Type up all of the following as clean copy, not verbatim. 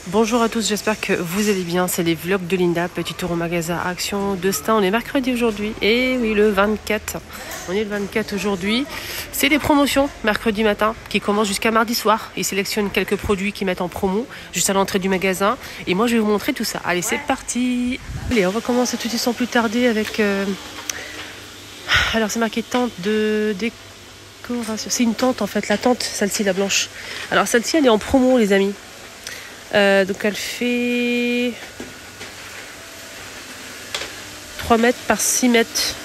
Bonjour à tous, j'espère que vous allez bien. C'est les vlogs de Linda, petit tour au magasin Action de Stein. On est mercredi aujourd'hui, et oui, le 24. On est le 24 aujourd'hui. C'est les promotions mercredi matin qui commencent jusqu'à mardi soir. Ils sélectionnent quelques produits qu'ils mettent en promo juste à l'entrée du magasin. Et moi, je vais vous montrer tout ça. Allez, c'est parti. Allez, on va commencer tout de suite sans plus tarder avec... Alors, c'est marqué tente de décoration. C'est une tente en fait, la tente, celle-ci, la blanche. Alors, celle-ci, elle est en promo, les amis. Donc elle fait 3 mètres par 6 mètres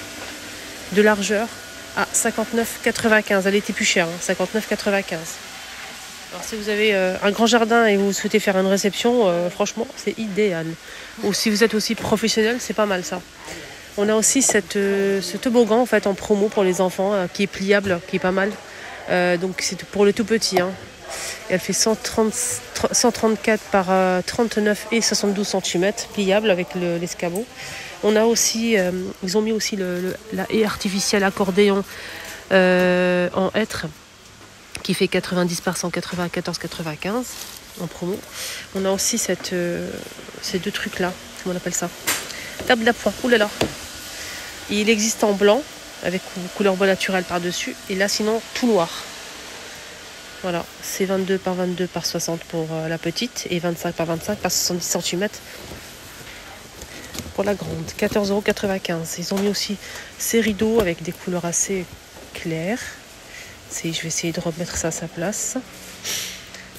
de largeur à 59,95. Elle était plus chère, hein, 59,95. Alors si vous avez un grand jardin et vous souhaitez faire une réception, franchement c'est idéal. Ou si vous êtes aussi professionnel, c'est pas mal ça. On a aussi ce toboggan en fait en promo pour les enfants qui est pliable, qui est pas mal. Donc c'est pour le tout petit, hein. Elle fait 134 par 39 et 72 cm, pliable avec l'escabeau. On a aussi, ils ont mis aussi la haie artificielle accordéon en hêtre qui fait 90 par 194,95 en promo. On a aussi ces deux trucs là, comment on appelle ça, table d'appoint. Ouh là là. Il existe en blanc avec couleur bois naturel par dessus et là sinon tout noir. Voilà, c'est 22 par 22 par 60 pour la petite et 25 par 25 par 70 cm pour la grande. 14,95 €. Ils ont mis aussi ces rideaux avec des couleurs assez claires. Je vais essayer de remettre ça à sa place.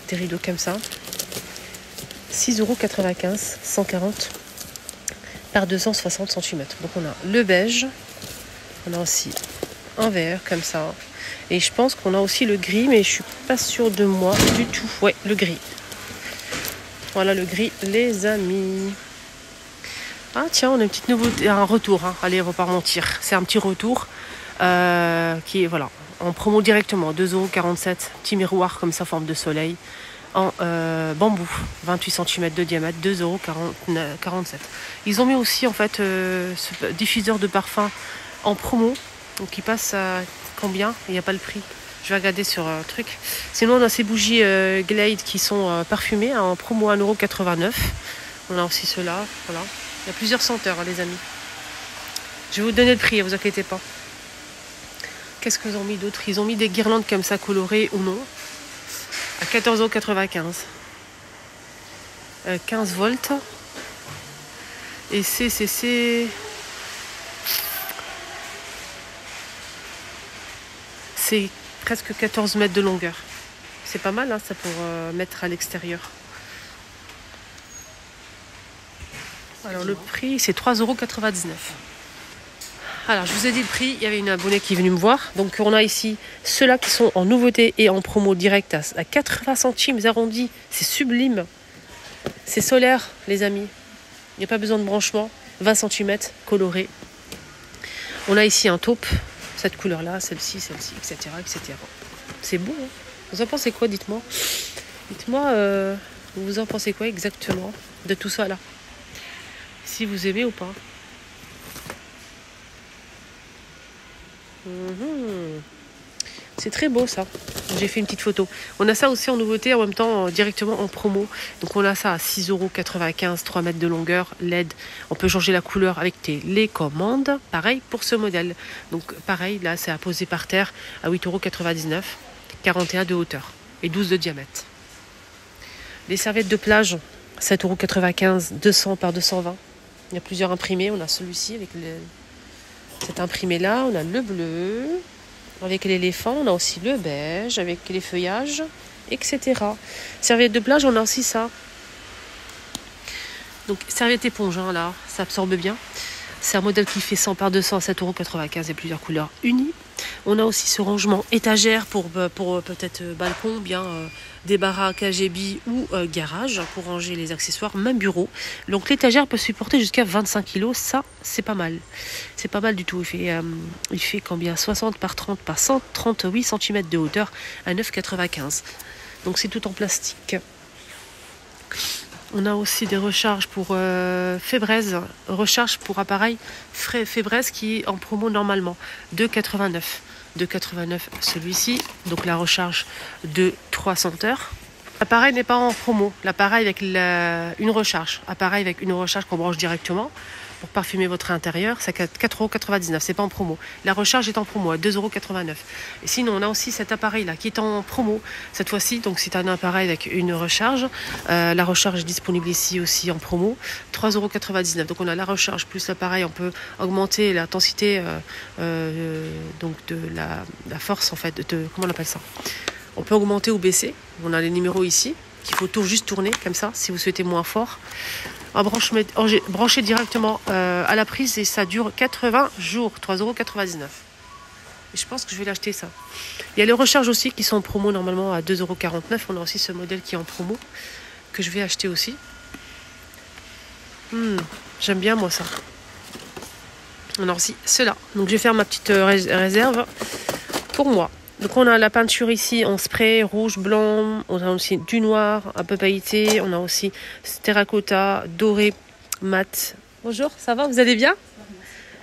Des rideaux comme ça. 6,95 €, 140 par 260 cm. Donc on a le beige. On a aussi un vert comme ça. Et je pense qu'on a aussi le gris, mais je suis pas sûre de moi du tout. Ouais, le gris. Voilà le gris, les amis. Ah tiens, on a une petite nouveauté, un retour. Hein. Allez, on va pas mentir. C'est un petit retour qui est voilà en promo directement. 2,47 €. Petit miroir comme ça, forme de soleil. En bambou, 28 cm de diamètre, 2,47 €. Ils ont mis aussi en fait ce diffuseur de parfum en promo. Donc il passe à combien? Il n'y a pas le prix. Je vais regarder sur un truc. Sinon on a ces bougies Glade qui sont parfumées en promo à 1,89 €. On a aussi ceux-là. Voilà. Il y a plusieurs senteurs, hein, les amis. Je vais vous donner le prix, ne vous inquiétez pas. Qu'est-ce qu'ils ont mis d'autre? Ils ont mis des guirlandes comme ça colorées ou non à 14,95 €. 15 volts. Et c'est presque 14 mètres de longueur. C'est pas mal, hein, ça, pour mettre à l'extérieur. Alors le prix, c'est 3,99 €. Alors je vous ai dit le prix, il y avait une abonnée qui est venue me voir. Donc on a ici ceux-là qui sont en nouveauté et en promo direct à 80 centimes arrondi. C'est sublime. C'est solaire, les amis. Il n'y a pas besoin de branchement. 20 cm coloré. On a ici un taupe. Cette couleur-là, celle-ci, etc., etc. C'est beau, hein? Vous en pensez quoi, dites-moi? Dites-moi, vous en pensez quoi exactement de tout ça, là? Si vous aimez ou pas. C'est très beau, ça. J'ai fait une petite photo. On a ça aussi en nouveauté, en même temps, directement en promo. Donc on a ça à 6,95 €, 3 mètres de longueur, LED. On peut changer la couleur avec télécommande. Pareil pour ce modèle. Donc pareil, là, c'est à poser par terre à 8,99 €, 41 de hauteur et 12 de diamètre. Les serviettes de plage, 7,95 €, 200 par 220. Il y a plusieurs imprimés. On a celui-ci avec cet imprimé-là. On a le bleu avec l'éléphant, on a aussi le beige avec les feuillages, etc. Serviette de plage, on a aussi ça. Donc serviette éponge, hein, là, ça absorbe bien. C'est un modèle qui fait 100 par 200 à 7,95 € et plusieurs couleurs unies. On a aussi ce rangement étagère pour peut-être balcon, bien débarras, KGB ou garage pour ranger les accessoires, même bureau. Donc l'étagère peut supporter jusqu'à 25 kg, ça c'est pas mal. C'est pas mal du tout. Il fait combien? 60 par 30 par 138 cm de hauteur à 9,95 €. Donc c'est tout en plastique. On a aussi des recharges pour Febreze, recharge pour appareil Febreze qui est en promo normalement, 2,89 celui-ci. Donc la recharge de 300 heures. L'appareil n'est pas en promo. L'appareil avec une recharge. Appareil avec une recharge qu'on branche directement pour parfumer votre intérieur, c'est 4,99 €. C'est pas en promo. La recharge est en promo à 2,89 €. Et sinon, on a aussi cet appareil-là qui est en promo cette fois-ci. Donc, c'est un appareil avec une recharge. La recharge est disponible ici aussi en promo, 3,99 €. Donc, on a la recharge plus l'appareil. On peut augmenter l'intensité donc de la force en fait. Comment on appelle ça? On peut augmenter ou baisser. On a les numéros ici qu'il faut juste tourner comme ça si vous souhaitez moins fort. Branché directement à la prise et ça dure 80 jours, 3,99 €. Et je pense que je vais l'acheter ça. Il y a les recharges aussi qui sont en promo normalement à 2,49 €. On a aussi ce modèle qui est en promo que je vais acheter aussi. J'aime bien moi ça. On a aussi ceux-là. Donc je vais faire ma petite réserve pour moi. Donc on a la peinture ici en spray, rouge, blanc, on a aussi du noir, un peu pailleté, on a aussi terracotta, doré, mat. Bonjour, ça va, vous allez bien?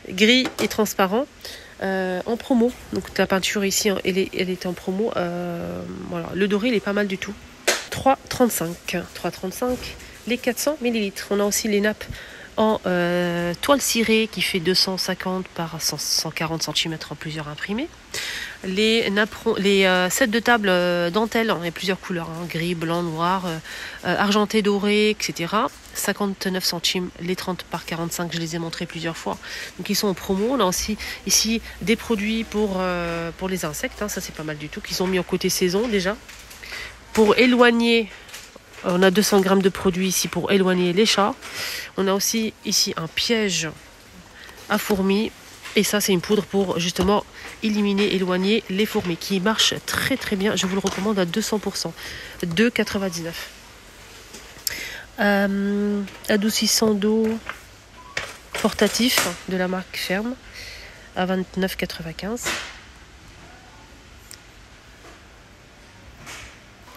Gris et transparent, en promo. Donc la peinture ici, elle est en promo. Voilà. Le doré, il est pas mal du tout. 3,35 les 400 ml. On a aussi les nappes en toile cirée qui fait 250 par 140 cm en plusieurs imprimés. Les sets de table dentelle, il y a plusieurs couleurs, gris, blanc, noir, argenté, doré, etc. 59 centimes, les 30 par 45, je les ai montrés plusieurs fois. Donc ils sont en promo. On a aussi ici des produits pour les insectes, ça c'est pas mal du tout, qu'ils ont mis en côté saison déjà. Pour éloigner, on a 200 grammes de produits ici pour éloigner les chats. On a aussi ici un piège à fourmis. Et ça, c'est une poudre pour justement éloigner les fourmis qui marche très très bien. Je vous le recommande à 200%. 2,99 €. Adoucissant d'eau portatif de la marque Ferme à 29,95 €.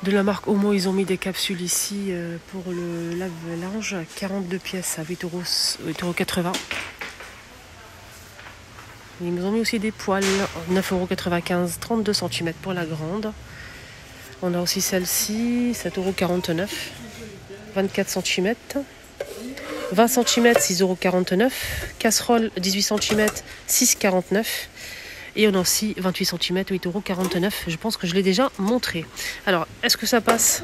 De la marque Omo, ils ont mis des capsules ici pour le lave-linge. 42 pièces à 8,80 €. Ils nous ont mis aussi des poêles, 9,95 €, 32 cm pour la grande. On a aussi celle-ci, 7,49 €, 24 cm. 20 cm, 6,49 €. Casserole, 18 cm, 6,49 €. Et on a aussi 28 cm, 8,49 €. Je pense que je l'ai déjà montré. Alors, est-ce que ça passe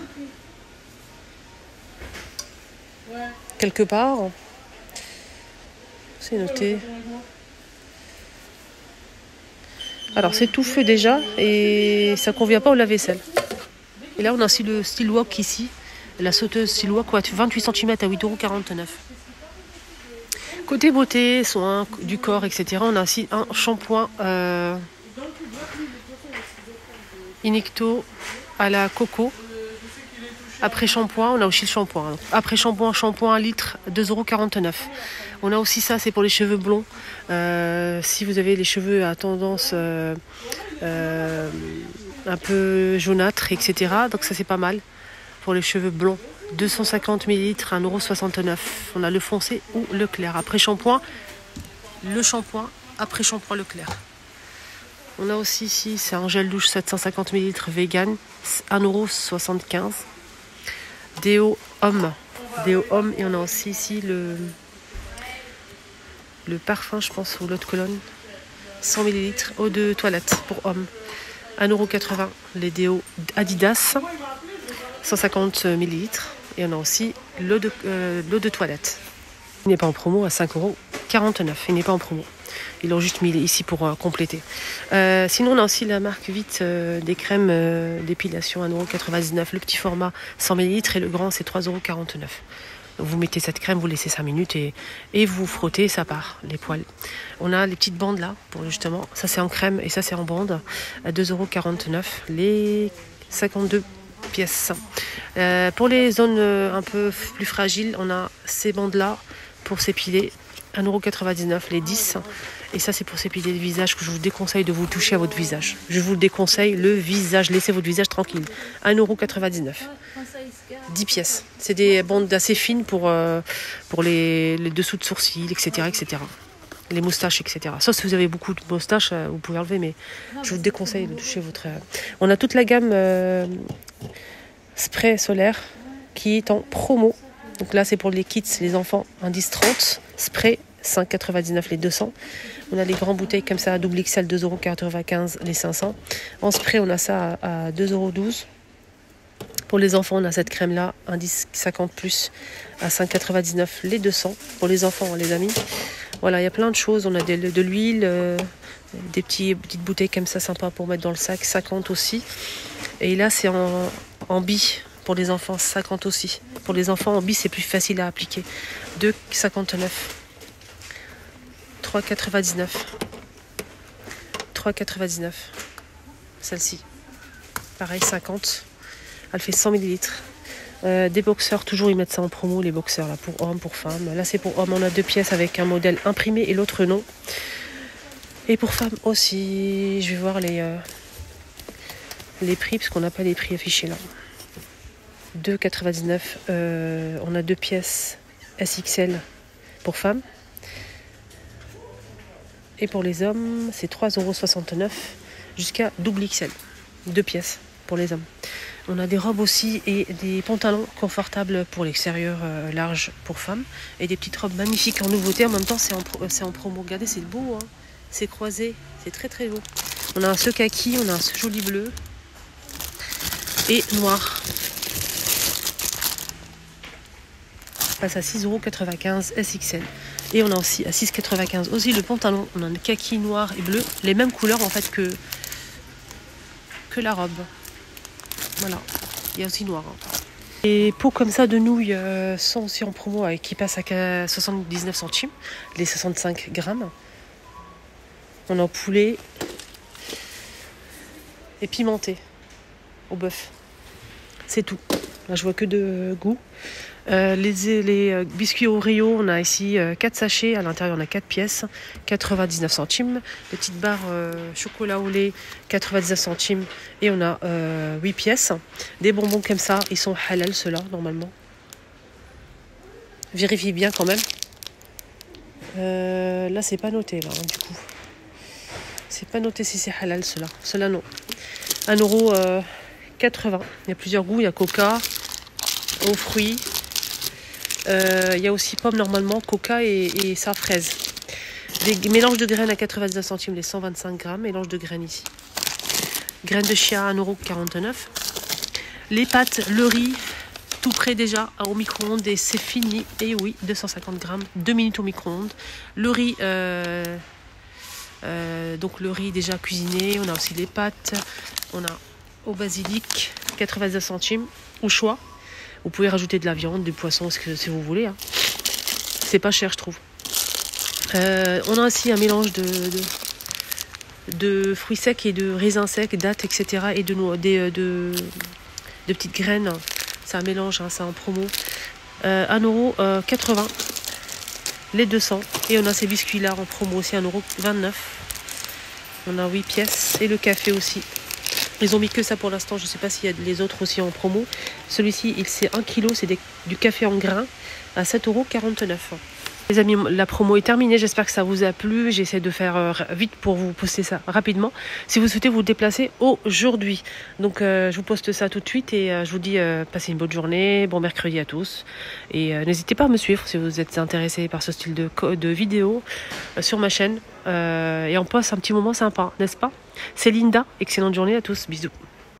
quelque part? C'est noté. Alors c'est tout feu déjà et ça ne convient pas au lave-vaisselle. Et là on a aussi le Steel Wok ici, la sauteuse Steel Wok 28 cm à 8,49 €. Côté beauté, soins du corps, etc. On a aussi un shampoing Inecto à la coco. Après shampoing, on a aussi le shampoing. Après shampoing 1 litre, 2,49 €. On a aussi ça, c'est pour les cheveux blonds. Si vous avez les cheveux à tendance un peu jaunâtre, etc. Donc ça c'est pas mal pour les cheveux blonds. 250 ml, 1,69 €. On a le foncé ou le clair. Après shampoing, le shampoing. Après shampoing, le clair. On a aussi ici, c'est un gel douche 750 ml vegan, 1,75 €. Déo homme. Et on a aussi ici le parfum, je pense, ou l'eau de Cologne. 100 ml, eau de toilette pour homme. 1,80 €. Les déos Adidas, 150 ml. Et on a aussi l'eau de toilette. Il n'est pas en promo à 5,49 €. Il n'est pas en promo. Ils l'ont juste mis ici pour compléter. Sinon, on a aussi la marque Vite des crèmes d'épilation 1,99 €. Le petit format 100 ml et le grand, c'est 3,49 €. Vous mettez cette crème, vous laissez 5 minutes et vous frottez, ça part, les poils. On a les petites bandes là, pour justement, ça c'est en crème et ça c'est en bande, à 2,49 €, les 52 pièces. Pour les zones un peu plus fragiles, on a ces bandes là pour s'épiler, 1,99 €, les 10. Et ça c'est pour s'épiler le visage, que je vous déconseille de vous toucher à votre visage. Je vous déconseille le visage, laissez votre visage tranquille. 1,99 €. 10 pièces. C'est des bandes assez fines pour les dessous de sourcils, etc., etc. Les moustaches, etc. Sauf si vous avez beaucoup de moustaches, vous pouvez enlever, mais je vous déconseille de toucher votre... On a toute la gamme spray solaire qui est en promo. Donc là, c'est pour les kits, les enfants, un 10,30. Spray, 5,99 les 200. On a les grandes bouteilles comme ça à double XL, 2,95 € les 500. En spray, on a ça à 2,12 €. Pour les enfants, on a cette crème-là, un 10,50 plus à 5,99 les 200. Pour les enfants, les amis. Voilà, il y a plein de choses. On a de l'huile, des petites bouteilles comme ça, sympa pour mettre dans le sac, 50 aussi. Et là, c'est en billes. Pour les enfants, 50 aussi. Pour les enfants, en billes, c'est plus facile à appliquer. 2,59. 3,99. 3,99. Celle-ci. Pareil, 50. Elle fait 100 ml. Des boxeurs, toujours ils mettent ça en promo, les boxeurs, là, pour hommes, pour femmes. Là, c'est pour hommes, on a 2 pièces avec un modèle imprimé et l'autre non. Et pour femmes aussi, je vais voir les prix, parce qu'on n'a pas les prix affichés là. 2,99. On a 2 pièces SXL pour femmes. Et pour les hommes, c'est 3,69 € jusqu'à double XL. 2 pièces pour les hommes. On a des robes aussi et des pantalons confortables pour l'extérieur, large pour femmes. Et des petites robes magnifiques en nouveauté. En même temps, c'est en promo. Regardez, c'est beau, hein. C'est croisé. C'est très très beau. On a un ce kaki, on a un ce joli bleu. Et noir. Passe à 6,95 € SXL. Et on a aussi à 6,95 € aussi le pantalon. On a un kaki noir et bleu. Les mêmes couleurs en fait que la robe. Voilà. Il y a aussi noir. Hein. Les pots comme ça de nouilles sont aussi en promo qui passent à 79 centimes. Les 65 grammes. On a au poulet et pimenté au bœuf. C'est tout. Là, je vois que de goût. Les biscuits Oreo, on a ici 4 sachets. À l'intérieur, on a 4 pièces, 99 centimes. Les petites barres chocolat au lait, 99 centimes. Et on a 8 pièces. Des bonbons comme ça, ils sont halal ceux-là, normalement. Vérifiez bien quand même. Là, c'est pas noté, là, du coup. C'est pas noté si c'est halal ceux-là. Ceux-là, non. 1,80 €. Il y a plusieurs goûts. Il y a coca, aux fruits. Il y a aussi pommes normalement, coca et ça fraise. Des mélanges de graines à 99 centimes, les 125 grammes. Mélange de graines ici. Graines de chia à 1,49 €. Les pâtes, le riz, tout prêt déjà au micro-ondes et c'est fini. Et oui, 250 grammes, 2 minutes au micro-ondes. Le riz, donc le riz déjà cuisiné. On a aussi les pâtes. On a au basilic, 99 centimes, au choix. Vous pouvez rajouter de la viande, du poisson, si vous voulez. Hein. C'est pas cher, je trouve. On a aussi un mélange de fruits secs et de raisins secs, dattes, etc. Et de petites graines. C'est un mélange, hein, c'est en promo. 1,80 € les 200. Et on a ces biscuits-là en promo aussi, 1,29 €. On a 8 pièces. Et le café aussi. Ils ont mis que ça pour l'instant, je ne sais pas s'il y a les autres aussi en promo. Celui-ci, c'est 1 kg, c'est du café en grains à 7,49 €. Les amis, la promo est terminée, j'espère que ça vous a plu. J'essaie de faire vite pour vous poster ça rapidement. Si vous souhaitez vous déplacer aujourd'hui. Donc je vous poste ça tout de suite et je vous dis passez une bonne journée, bon mercredi à tous. Et n'hésitez pas à me suivre si vous êtes intéressé par ce style de vidéo sur ma chaîne. Et on passe un petit moment sympa, n'est-ce pas? C'est Linda, excellente journée à tous, bisous.